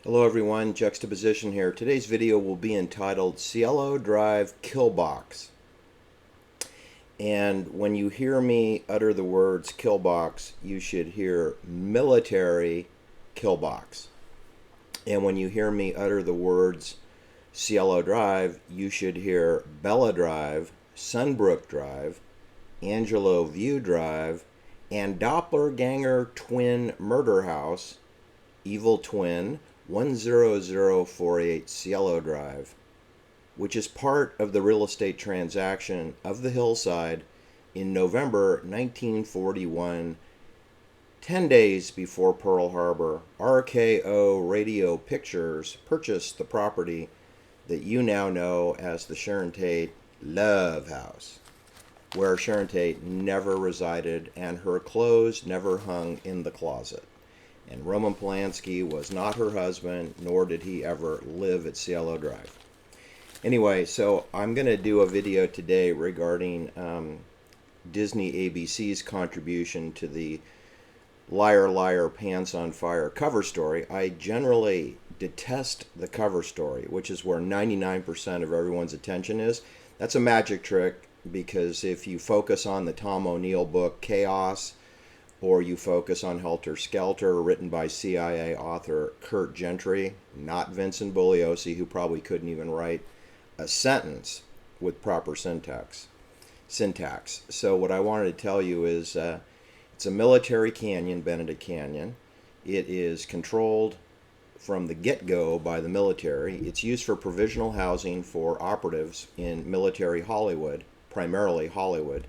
Hello everyone, Juxtaposition here. Today's video will be entitled Cielo Drive Killbox. And when you hear me utter the words killbox, you should hear military killbox. And when you hear me utter the words Cielo Drive, you should hear Bella Drive, Sunbrook Drive, Angelo View Drive, and Doppelganger Twin Murder House, Evil Twin, 10048 Cielo Drive, which is part of the real estate transaction of the hillside in November 1941, 10 days before Pearl Harbor. RKO Radio Pictures purchased the property that you now know as the Sharon Tate Love House, where Sharon Tate never resided and her clothes never hung in the closet. And Roman Polanski was not her husband, nor did he ever live at Cielo Drive. Anyway, so I'm going to do a video today regarding Disney ABC's contribution to the Liar Liar Pants on Fire cover story. I generally detest the cover story, which is where 99% of everyone's attention is. That's a magic trick, because if you focus on the Tom O'Neill book, Chaos, or you focus on Helter Skelter, written by CIA author Kurt Gentry, not Vincent Bugliosi, who probably couldn't even write a sentence with proper syntax. So what I wanted to tell you is it's a military canyon, Benedict Canyon. It is controlled from the get-go by the military. It's used for provisional housing for operatives in military Hollywood, primarily Hollywood.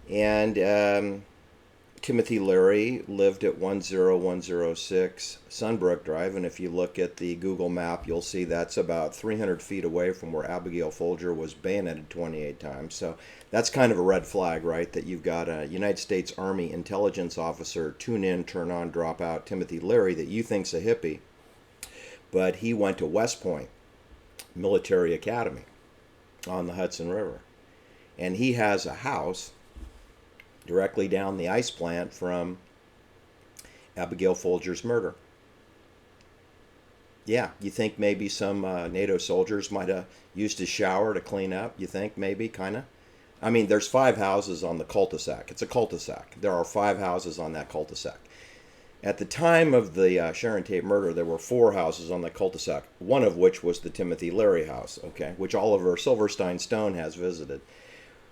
And Timothy Leary lived at 10106 Sunbrook Drive, and if you look at the Google map, you'll see that's about 300 feet away from where Abigail Folger was bayoneted 28 times. So that's kind of a red flag, right? That you've got a United States Army intelligence officer, tune in, turn on, drop out, Timothy Leary, that you think's a hippie, but he went to West Point Military Academy on the Hudson River, and he has a house directly down the ice plant from Abigail Folger's murder. Yeah, you think maybe some NATO soldiers might have used his shower to clean up? You think maybe, kind of? I mean, there's 5 houses on the cul-de-sac. It's a cul-de-sac. There are 5 houses on that cul-de-sac. At the time of the Sharon Tate murder, there were 4 houses on the cul-de-sac, one of which was the Timothy Leary house, okay, which Oliver Silverstein Stone has visited.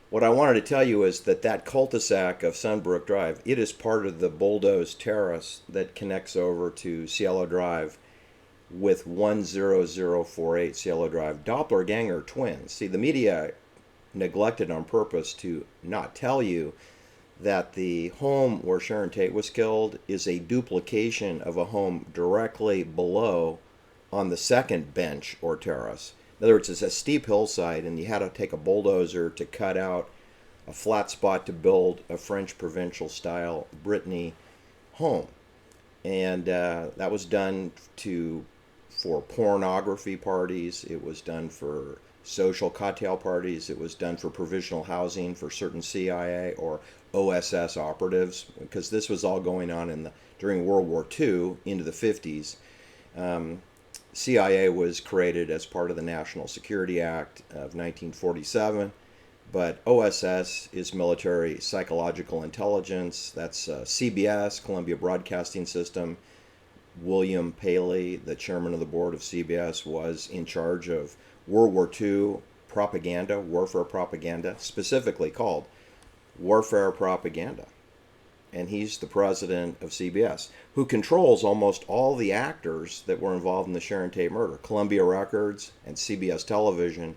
What I wanted to tell you is that that cul-de-sac of Sunbrook Drive, it is part of the bulldozed terrace that connects over to Cielo Drive with 10048 Cielo Drive. Doppelganger twins. See, the media neglected on purpose to not tell you that the home where Sharon Tate was killed is a duplication of a home directly below on the second bench or terrace. In other words, it's a steep hillside, and you had to take a bulldozer to cut out a flat spot to build a French provincial-style Brittany home. And that was done for pornography parties. It was done for social cocktail parties. It was done for provisional housing for certain CIA or OSS operatives, because this was all going on during World War II into the 50s. CIA was created as part of the National Security Act of 1947, but OSS is military psychological intelligence. That's CBS, Columbia Broadcasting System. William Paley, the chairman of the board of CBS, was in charge of World War II propaganda, warfare propaganda, specifically called warfare propaganda. And he's the president of CBS, who controls almost all the actors that were involved in the Sharon Tate murder. Columbia Records and CBS Television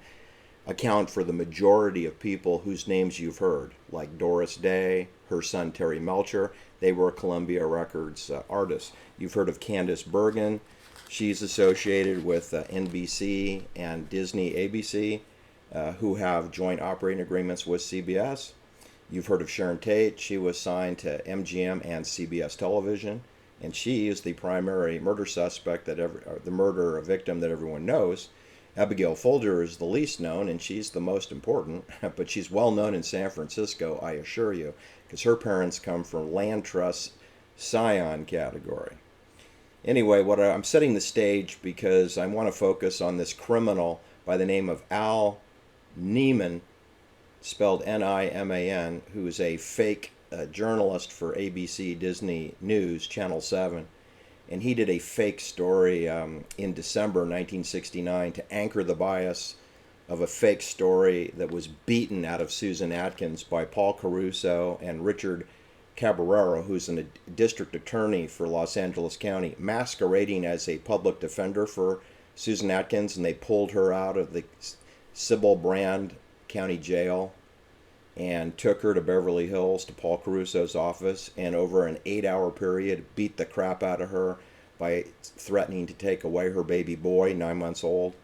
account for the majority of people whose names you've heard, like Doris Day, her son Terry Melcher. They were Columbia Records artists. You've heard of Candice Bergen. She's associated with NBC and Disney ABC, who have joint operating agreements with CBS. You've heard of Sharon Tate. She was signed to MGM and CBS Television, and she is the primary murder suspect, the murder victim that everyone knows. Abigail Folger is the least known, and she's the most important, but she's well known in San Francisco, I assure you, because her parents come from land trust scion category. Anyway, I'm setting the stage because I want to focus on this criminal by the name of Al Neiman, spelled Niman, who is a fake journalist for ABC Disney News, Channel 7. And he did a fake story in December 1969 to anchor the bias of a fake story that was beaten out of Susan Atkins by Paul Caruso and Richard Caballero, who's a district attorney for Los Angeles County, masquerading as a public defender for Susan Atkins, and they pulled her out of the Sybil Brand County Jail and took her to Beverly Hills to Paul Caruso's office, and over an 8-hour period beat the crap out of her by threatening to take away her baby boy, 9 months old,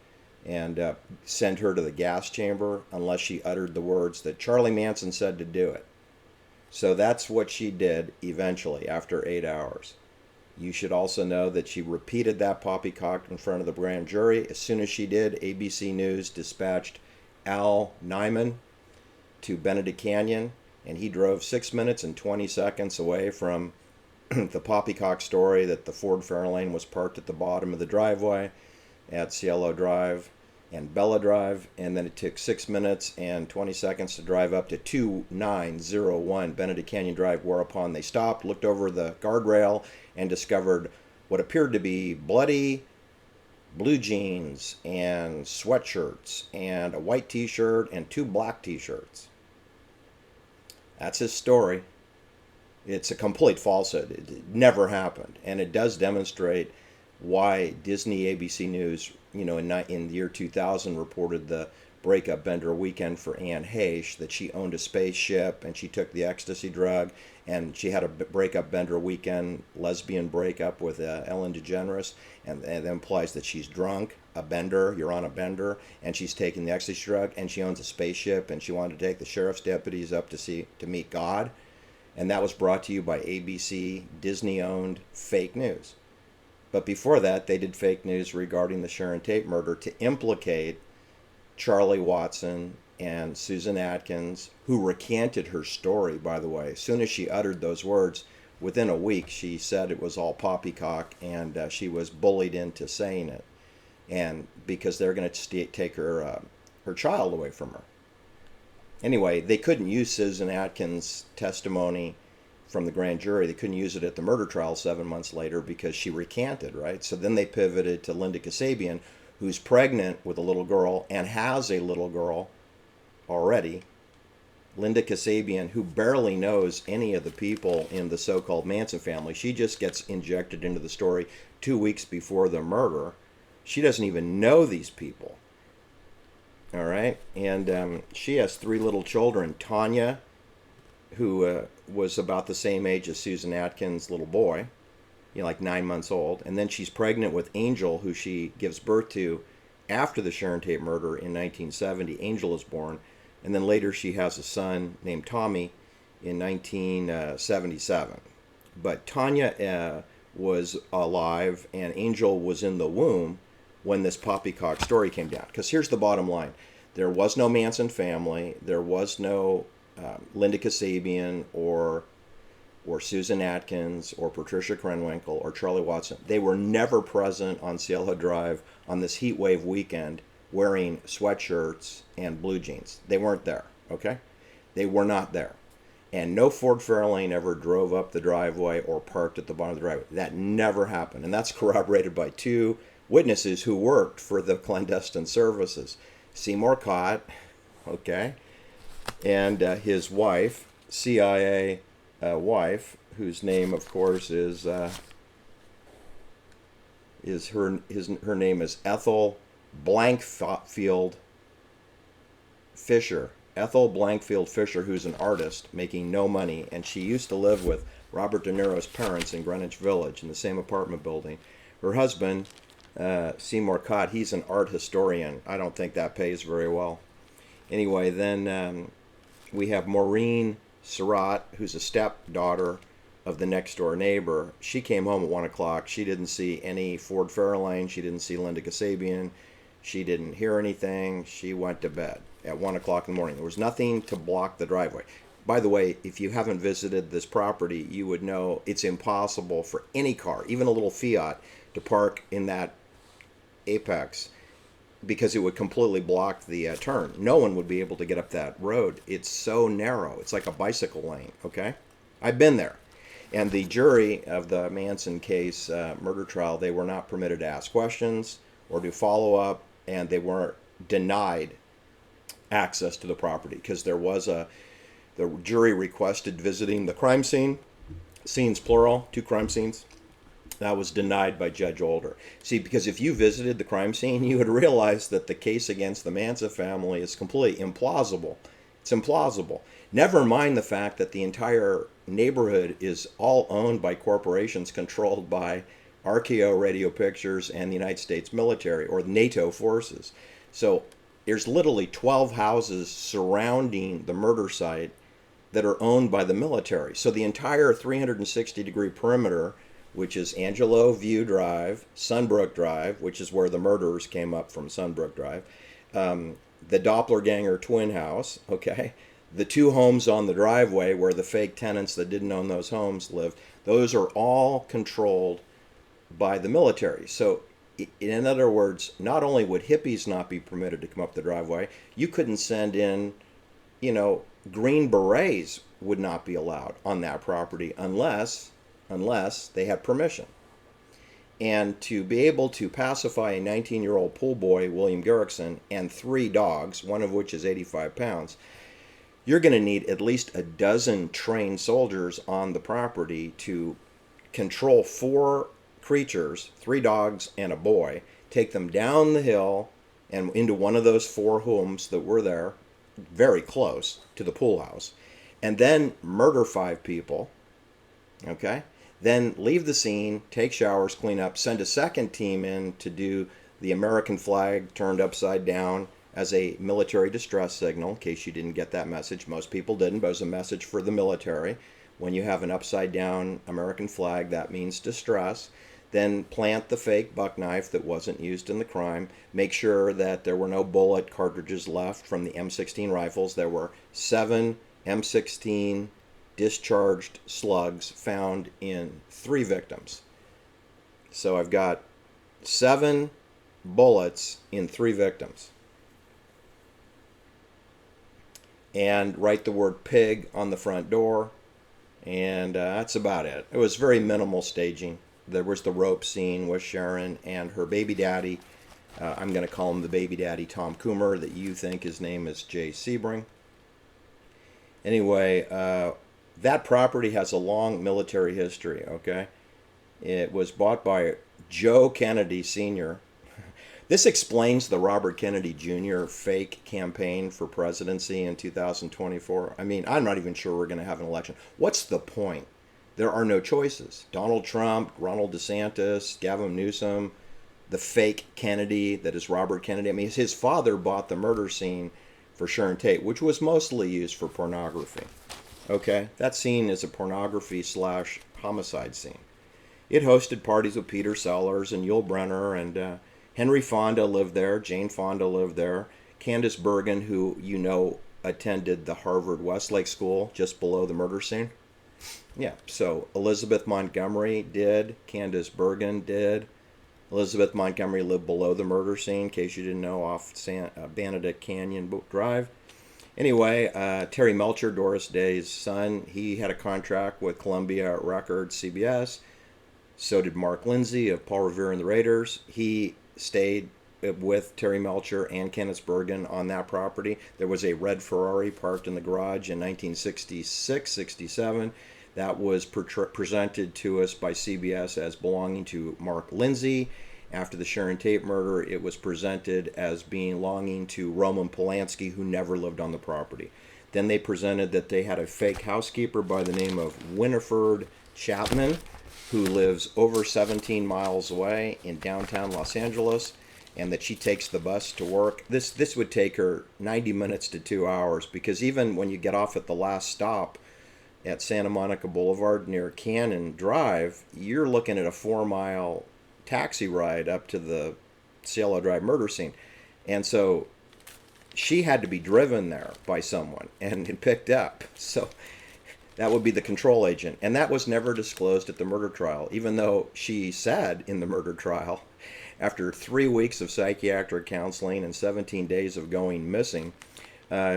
and send her to the gas chamber unless she uttered the words that Charlie Manson said to do it. So that's what she did eventually after 8 hours. You should also know that she repeated that poppycock in front of the grand jury. As soon as she did, ABC News dispatched Al Neiman to Benedict Canyon, and he drove 6 minutes and 20 seconds away from the poppycock story that the Ford Fairlane was parked at the bottom of the driveway at Cielo Drive and Bella Drive, and then it took 6 minutes and 20 seconds to drive up to 2901 Benedict Canyon Drive, whereupon they stopped, looked over the guardrail, and discovered what appeared to be bloody blue jeans and sweatshirts and a white t-shirt and 2 black t-shirts. That's his story. It's a complete falsehood. It never happened, and it does demonstrate why Disney ABC News, in the year 2000, reported the breakup bender weekend for Anne Heche, that she owned a spaceship and she took the ecstasy drug, and she had a breakup bender weekend lesbian breakup with Ellen DeGeneres, and it implies that she's drunk, a bender, you're on a bender, and she's taking the ecstasy drug, and she owns a spaceship, and she wanted to take the sheriff's deputies up to meet God. And that was brought to you by ABC Disney-owned fake news. But before that, they did fake news regarding the Sharon Tate murder to implicate Charlie Watson and Susan Atkins, who recanted her story, by the way. As soon as she uttered those words, within a week, she said it was all poppycock, and she was bullied into saying it. And because they're going to take her child away from her. Anyway, they couldn't use Susan Atkins' testimony from the grand jury. They couldn't use it at the murder trial 7 months later because she recanted, right? So then they pivoted to Linda Kasabian, who's pregnant with a little girl and has a little girl already. Linda Kasabian, who barely knows any of the people in the so-called Manson family. She just gets injected into the story 2 weeks before the murder. She doesn't even know these people. All right, and she has 3 little children. Tanya, who was about the same age as Susan Atkins' little boy, like 9 months old. And then she's pregnant with Angel, who she gives birth to after the Sharon Tate murder in 1970. Angel is born. And then later she has a son named Tommy in 1977. But Tanya was alive, and Angel was in the womb when this poppycock story came down. Because here's the bottom line. There was no Manson family. There was no Linda Kasabian or Susan Atkins or Patricia Krenwinkel or Charlie Watson. They were never present on Cielo Drive on this heat wave weekend wearing sweatshirts and blue jeans. They weren't there, okay? They were not there. And no Ford Fairlane ever drove up the driveway or parked at the bottom of the driveway. That never happened. And that's corroborated by 2 witnesses who worked for the clandestine services. Seymour Kott, okay, and his wife, CIA wife, whose name, of course, is her name is Ethel Blankfield Fisher. Ethel Blankfield Fisher, who's an artist making no money, and she used to live with Robert De Niro's parents in Greenwich Village in the same apartment building. Her husband, Seymour Kott, he's an art historian. I don't think that pays very well. Anyway, then we have Maureen Surratt, who's a stepdaughter of the next door neighbor. She came home at 1 o'clock. She didn't see any Ford Fairlane. She didn't see Linda Kasabian. She didn't hear anything. She went to bed at 1 o'clock in the morning. There was nothing to block the driveway. By the way, if you haven't visited this property, you would know it's impossible for any car, even a little Fiat, to park in that apex because it would completely block the turn. No one would be able to get up that road. It's so narrow. It's like a bicycle lane, okay? I've been there. And the jury of the Manson case murder trial, they were not permitted to ask questions or do follow up, and they weren't denied access to the property because the jury requested visiting the crime scene, scenes plural, 2 crime scenes. That was denied by Judge Older. See, because if you visited the crime scene, you would realize that the case against the Manson family is completely implausible. It's implausible. Never mind the fact that the entire neighborhood is all owned by corporations controlled by RKO Radio Pictures and the United States military or NATO forces. So there's literally 12 houses surrounding the murder site that are owned by the military. So the entire 360-degree perimeter, which is Angelo View Drive, Sunbrook Drive, which is where the murderers came up from, Sunbrook Drive, the Doppelganger Twin house, okay, the 2 homes on the driveway where the fake tenants that didn't own those homes lived, those are all controlled by the military. So in other words, not only would hippies not be permitted to come up the driveway, you couldn't send in, Green Berets would not be allowed on that property unless they had permission. And to be able to pacify a 19-year-old pool boy, William Garrickson, and 3 dogs, one of which is 85 pounds, you're going to need at least a dozen trained soldiers on the property to control 4 creatures, 3 dogs and a boy, take them down the hill and into one of those 4 homes that were there, very close to the pool house, and then murder 5 people, okay? Then leave the scene, take showers, clean up, send a second team in to do the American flag turned upside down as a military distress signal, in case you didn't get that message. Most people didn't, but it was a message for the military. When you have an upside down American flag, that means distress. Then plant the fake buck knife that wasn't used in the crime. Make sure that there were no bullet cartridges left from the M16 rifles. There were 7 M16 discharged slugs found in 3 victims. So I've got 7 bullets in 3 victims. And write the word pig on the front door. And that's about it. It was very minimal staging. There was the rope scene with Sharon and her baby daddy. I'm going to call him the baby daddy, Tom Coomer, that you think his name is Jay Sebring. Anyway, that property has a long military history, okay? It was bought by Joe Kennedy Sr. This explains the Robert Kennedy Jr. fake campaign for presidency in 2024. I mean, I'm not even sure we're going to have an election. What's the point? There are no choices. Donald Trump, Ronald DeSantis, Gavin Newsom, the fake Kennedy that is Robert Kennedy. I mean, his father bought the murder scene for Sharon Tate, which was mostly used for pornography. Okay, that scene is a pornography/homicide scene. It hosted parties with Peter Sellers and Yul Brynner, and Henry Fonda lived there. Jane Fonda lived there. Candace Bergen, who attended the Harvard Westlake School just below the murder scene. Yeah, so Elizabeth Montgomery did. Candace Bergen did. Elizabeth Montgomery lived below the murder scene, in case you didn't know, off Benedict Canyon Drive. Anyway, Terry Melcher, Doris Day's son, he had a contract with Columbia Records, CBS. So did Mark Lindsay of Paul Revere and the Raiders. He stayed with Terry Melcher and Candace Bergen on that property. There was a red Ferrari parked in the garage in 1966-67. That was presented to us by CBS as belonging to Mark Lindsay. After the Sharon Tate murder, it was presented as belonging to Roman Polanski, who never lived on the property. Then they presented that they had a fake housekeeper by the name of Winifred Chapman, who lives over 17 miles away in downtown Los Angeles, and that she takes the bus to work. This would take her 90 minutes to 2 hours, because even when you get off at the last stop at Santa Monica Boulevard near Cannon Drive, you're looking at a 4-mile taxi ride up to the Cielo Drive murder scene. And so she had to be driven there by someone and picked up. So that would be the control agent. And that was never disclosed at the murder trial, even though she said in the murder trial, after 3 weeks of psychiatric counseling and 17 days of going missing,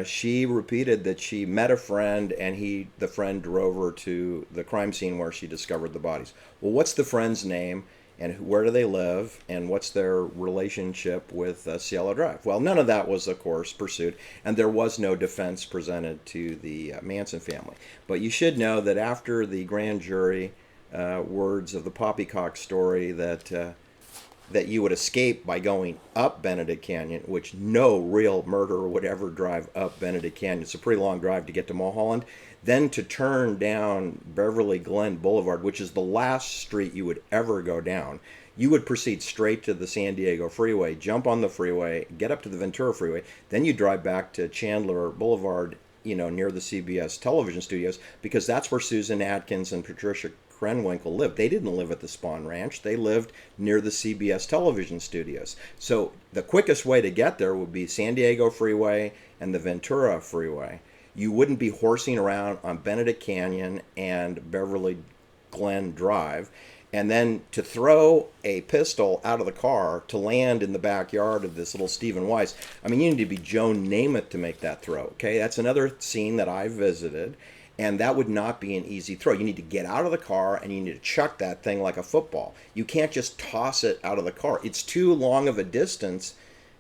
she repeated that she met a friend and the friend drove her to the crime scene where she discovered the bodies. Well, what's the friend's name and where do they live and what's their relationship with Cielo Drive? Well, none of that was, of course, pursued, and there was no defense presented to the Manson family. But you should know that after the grand jury words of the poppycock story that you would escape by going up Benedict Canyon, which no real murderer would ever drive up Benedict Canyon. It's a pretty long drive to get to Mulholland. Then to turn down Beverly Glen Boulevard, which is the last street you would ever go down. You would proceed straight to the San Diego freeway, jump on the freeway, get up to the Ventura freeway, then you drive back to Chandler Boulevard, near the CBS television studios, because that's where Susan Atkins and Patricia Krenwinkel lived. They didn't live at the Spahn Ranch. They lived near the CBS television studios. So the quickest way to get there would be San Diego Freeway and the Ventura Freeway. You wouldn't be horsing around on Benedict Canyon and Beverly Glen Drive. And then to throw a pistol out of the car to land in the backyard of this little Stephen Weiss, I mean, you need to be Joe Namath to make that throw, okay? That's another scene that I visited, and that would not be an easy throw. You need to get out of the car, and you need to chuck that thing like a football. You can't just toss it out of the car. It's too long of a distance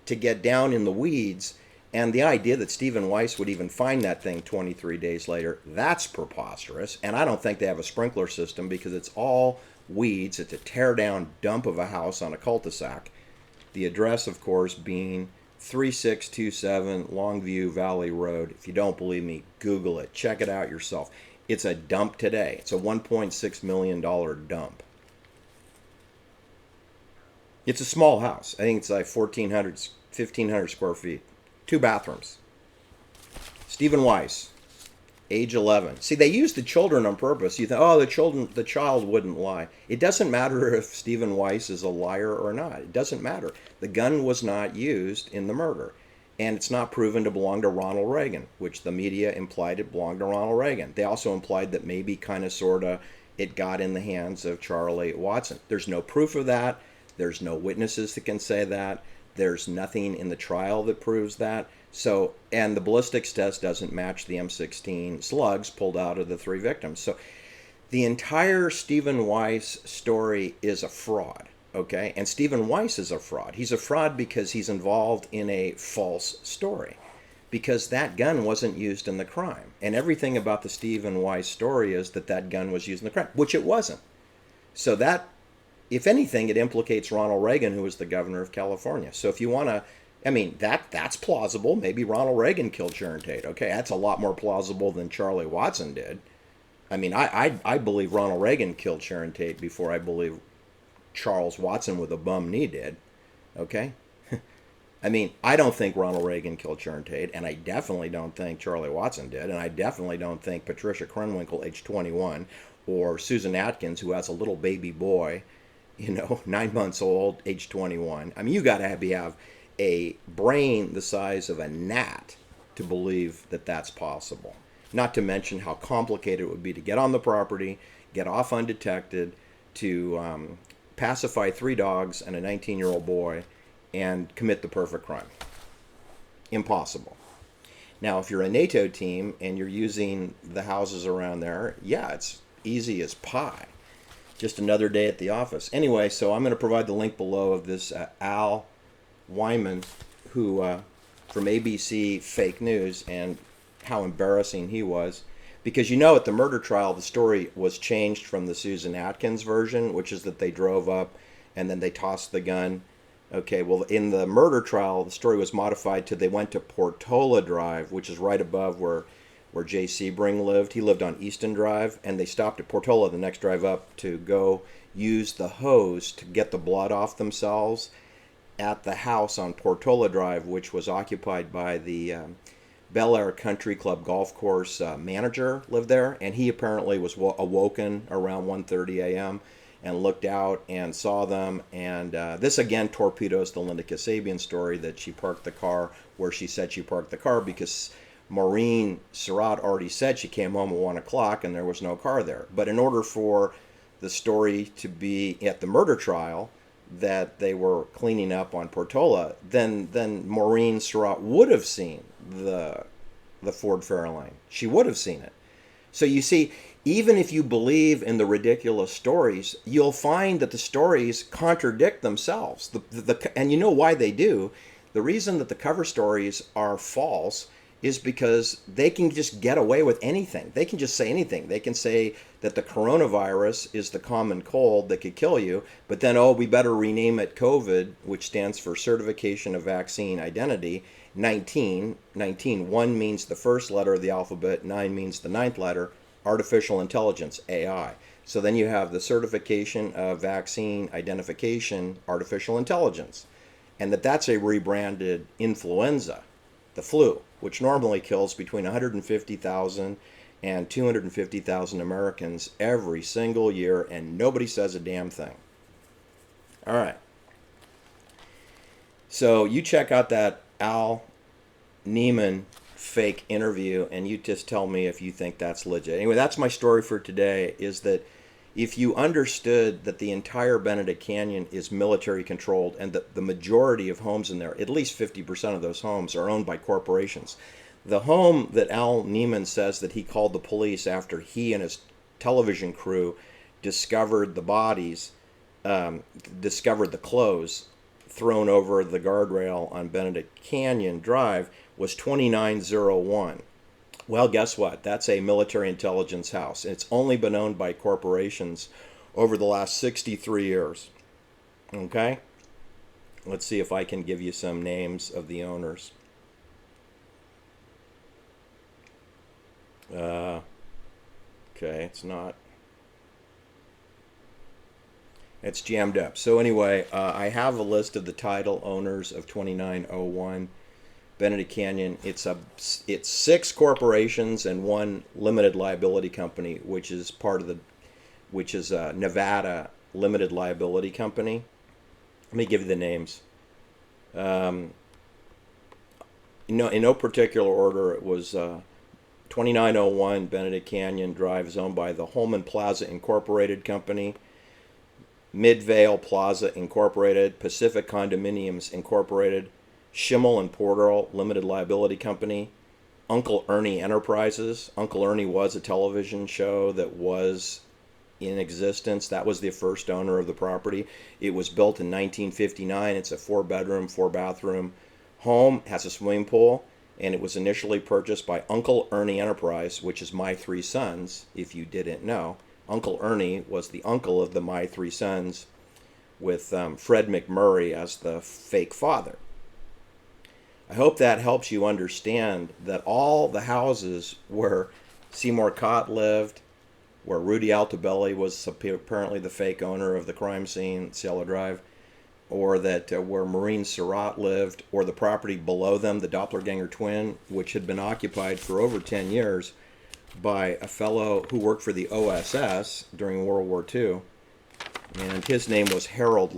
to get down in the weeds, and the idea that Stephen Weiss would even find that thing 23 days later, that's preposterous, and I don't think they have a sprinkler system because it's all weeds. It's a tear-down dump of a house on a cul-de-sac. The address, of course, being 3627 Longview Valley Road. If you don't believe me, Google it. Check it out yourself. It's a dump today. It's a $1.6 million dump. It's a small house. I think it's like 1,500 square feet. 2 bathrooms. Stephen Weiss, age 11. See, they use the children on purpose. You think, oh, the child wouldn't lie. It doesn't matter if Stephen Weiss is a liar or not. It doesn't matter. The gun was not used in the murder. And it's not proven to belong to Ronald Reagan, which the media implied it belonged to Ronald Reagan. They also implied that maybe kind of sort of it got in the hands of Charlie Watson. There's no proof of that. There's no witnesses that can say that. There's nothing in the trial that proves that. So, and the ballistics test doesn't match the M16 slugs pulled out of the 3 victims. So the entire Stephen Weiss story is a fraud, okay? And Stephen Weiss is a fraud. He's a fraud because he's involved in a false story, because that gun wasn't used in the crime. And everything about the Stephen Weiss story is that gun was used in the crime, which it wasn't. So that, if anything, it implicates Ronald Reagan, who was the governor of California. So if you want to, I mean, that's plausible. Maybe Ronald Reagan killed Sharon Tate. Okay, that's a lot more plausible than Charlie Watson did. I mean, I believe Ronald Reagan killed Sharon Tate before I believe Charles Watson with a bum knee did. Okay? I mean, I don't think Ronald Reagan killed Sharon Tate, and I definitely don't think Charlie Watson did, and I definitely don't think Patricia Krenwinkel, age 21, or Susan Atkins, who has a little baby boy, 9 months old, age 21. I mean, you got to have a brain the size of a gnat to believe that that's possible. Not to mention how complicated it would be to get on the property, get off undetected, to pacify 3 dogs and a 19-year-old boy, and commit the perfect crime. Impossible. Now, if you're a NATO team and you're using the houses around there, yeah, it's easy as pie. Just another day at the office. Anyway, so I'm going to provide the link below of this Al Wiman, who from ABC Fake News, and how embarrassing he was. Because at the murder trial, the story was changed from the Susan Atkins version, which is that they drove up and then they tossed the gun. Okay, well, in the murder trial, the story was modified to they went to Portola Drive, which is right above where Jay Sebring lived. He lived on Easton Drive, and they stopped at Portola, the next drive up, to go use the hose to get the blood off themselves at the house on Portola Drive, which was occupied by the Bel Air Country Club golf course manager lived there, and he apparently was awoken around 1:30 a.m., and looked out and saw them. And this again torpedoes the Linda Kasabian story that she parked the car where she said she parked the car, because Maureen Surratt already said she came home at 1 o'clock and there was no car there. But in order for the story to be at the murder trial that they were cleaning up on Portola, then Maureen Surratt would have seen the Ford Fairlane. She would have seen it. So you see, even if you believe in the ridiculous stories, you'll find that the stories contradict themselves. And you know why they do. The reason that the cover stories are false is because they can just get away with anything. They can just say anything. They can say that the coronavirus is the common cold that could kill you, but then, oh, we better rename it COVID, which stands for Certification of Vaccine Identity. 19, 1 means the first letter of the alphabet, 9 means the ninth letter, artificial intelligence, AI. So then you have the Certification of Vaccine Identification, artificial intelligence, and that's a rebranded influenza, the flu, which normally kills between 150,000 and 250,000 Americans every single year, and nobody says a damn thing. All right. So you check out that Al Neiman fake interview, and you just tell me if you think that's legit. Anyway, that's my story for today, is that if you understood that the entire Benedict Canyon is military controlled and that the majority of homes in there, at least 50% of those homes, are owned by corporations. The home that Al Neiman says that he called the police after he and his television crew discovered the bodies, discovered the clothes thrown over the guardrail on Benedict Canyon Drive, was 2901. Well, guess what? That's a military intelligence house. It's only been owned by corporations over the last 63 years. Okay? Let's see if I can give you some names of the owners. Okay, it's not. It's jammed up. So anyway, I have a list of the title owners of 2901. Benedict Canyon. It's 6 corporations and 1 limited liability company, which is Nevada Limited Liability Company. Let me give you the names. In no particular order, it was 2901 Benedict Canyon Drive is owned by the Holman Plaza Incorporated Company, Midvale Plaza Incorporated, Pacific Condominiums Incorporated, Schimmel and Portal Limited Liability Company, Uncle Ernie Enterprises. Uncle Ernie was a television show that was in existence. That was the first owner of the property. It was built in 1959. It's a 4-bedroom, 4-bathroom home, has a swimming pool, and it was initially purchased by Uncle Ernie Enterprise, which is My Three Sons, if you didn't know. Uncle Ernie was the uncle of the My Three Sons, with Fred McMurray as the fake father. I hope that helps you understand that all the houses where Seymour Kott lived, where Rudy Altobelli was apparently the fake owner of the crime scene, Cielo Drive, or that where Maureen Surratt lived, or the property below them, the Doppelganger Twin, which had been occupied for over 10 years by a fellow who worked for the OSS during World War II, and his name was Harold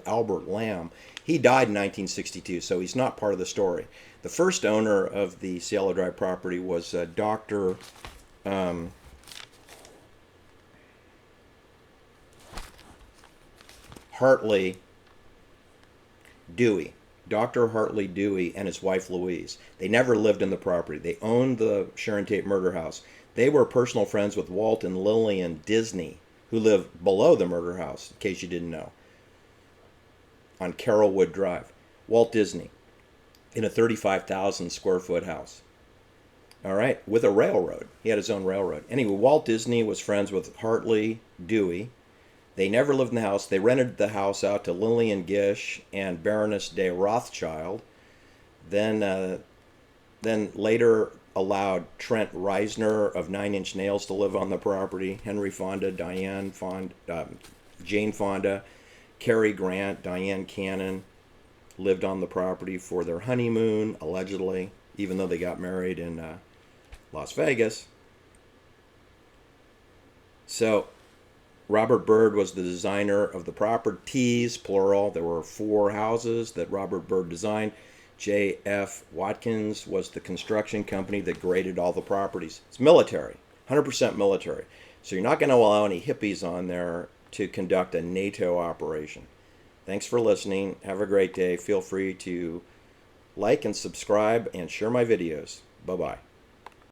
Albert Lamb. He died in 1962, so he's not part of the story. The first owner of the Cielo Drive property was Dr. Hartley Dewey. Dr. Hartley Dewey and his wife Louise. They never lived in the property. They owned the Sharon Tate murder house. They were personal friends with Walt and Lillian Disney, who lived below the murder house, in case you didn't know, on Carrollwood Drive. Walt Disney, in a 35,000 square foot house. All right, with a railroad. He had his own railroad. Anyway, Walt Disney was friends with Hartley Dewey. They never lived in the house. They rented the house out to Lillian Gish and Baroness de Rothschild. Then later allowed Trent Reisner of Nine Inch Nails to live on the property. Henry Fonda, Jane Fonda, Cary Grant, Diane Cannon lived on the property for their honeymoon, allegedly, even though they got married in Las Vegas. So Robert Byrd was the designer of the properties, plural. There were 4 houses that Robert Byrd designed. J.F. Watkins was the construction company that graded all the properties. It's military, 100% military. So you're not going to allow any hippies on there to conduct a NATO operation. Thanks for listening. Have a great day. Feel free to like and subscribe and share my videos. Bye-bye.